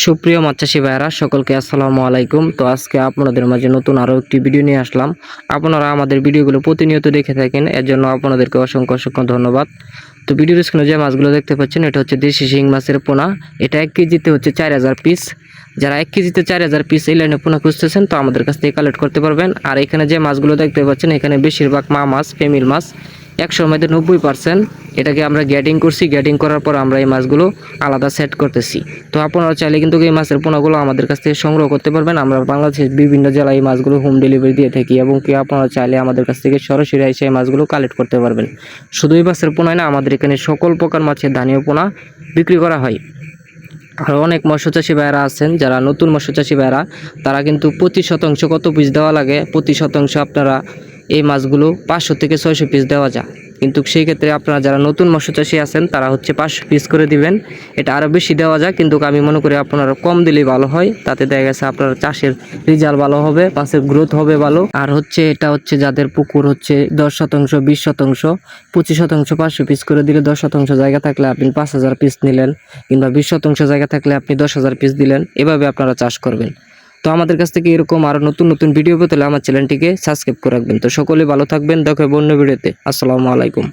সুপ্রিয় মাছ চাষী ভাইয়েরা সকলকে আসসালামু আলাইকুম। তো আজকে আপনাদের মাঝে নতুন আরও একটি ভিডিও নিয়ে আসলাম। আপনারা আমাদের ভিডিওগুলো প্রতিনিয়ত দেখে থাকেন, এর জন্য আপনাদেরকে অসংখ্য অসংখ্য ধন্যবাদ। তো ভিডিওর স্ক্রিনে যে মাছগুলো দেখতে পাচ্ছেন এটা হচ্ছে দেশি শিং মাছের পোনা। এটা 1 কেজিতে হচ্ছে 4000 পিস। যারা 1 কেজিতে 4000 পিস এই লাইনে পোনা খুঁজতেছেন তো আমাদের কাছ থেকে কালেক্ট করতে পারবেন। আর এখানে যে মাছগুলো দেখতে পাচ্ছেন এখানে বেশিরভাগ মা মাছ, ফেমিল মাছ, 100-র মধ্যে 90%। এটাকে আমরা গ্যাডিং করছি, গ্যাডিং করার পর আমরা এই মাছগুলো আলাদা সেট করতেছি। তো আপনারা চাইলে কিন্তু এই মাছের পোনাগুলো আমাদের কাছ থেকে সংগ্রহ করতে পারবেন। আমরা বাংলাদেশের বিভিন্ন জেলায় এই মাছগুলো হোম ডেলিভারি দিয়ে থাকি, এবং কি আপনারা চাইলে আমাদের কাছ থেকে সরাসরি এসে এই মাছগুলো কালেক্ট করতে পারবেন। শুধু এই মাছের পোনায় না, আমাদের এখানে সকল প্রকার মাছের ধানীয় পোনা বিক্রি করা হয়। আর অনেক মৎস্যচাষী ভাইয়েরা আছেন যারা নতুন মৎস্যচাষী ভাইয়েরা, তারা কিন্তু প্রতি শতাংশ কত পিস দেওয়া লাগে, প্রতি শতাংশ আপনারা এই মাছগুলো 500 থেকে 600 পিস দেওয়া যায়। কিন্তু সেই ক্ষেত্রে আপনারা যারা নতুন মৎস্যচাষী আছেন তারা হচ্ছে 500 পিস করে দিবেন। এটা আরও বেশি দেওয়া যায়, কিন্তু আমি মনে করি আপনারা কম দিলেই ভালো হয়। তাতে দেখা গেছে আপনার চাষের রেজাল্ট ভালো হবে, মাছের গ্রোথ হবে ভালো। আর হচ্ছে এটা হচ্ছে যাদের পুকুর হচ্ছে 10%, 20%, 25%, 500 পিস করে দিলে 10% জায়গা থাকলে আপনি 5000 পিস নিলেন, কিংবা 20% জায়গা থাকলে আপনি 10,000 পিস দিলেন। এভাবে আপনারা চাষ করবেন। তো আমাদের কাছ থেকে এরকম আরও নতুন নতুন ভিডিও পেতে হলে আমার চ্যানেলটিকে সাবস্ক্রাইব করে রাখবেন। তো সকলে ভালো থাকবেন, দেখা হবে অন্য ভিডিওতে। আসসালামু আলাইকুম।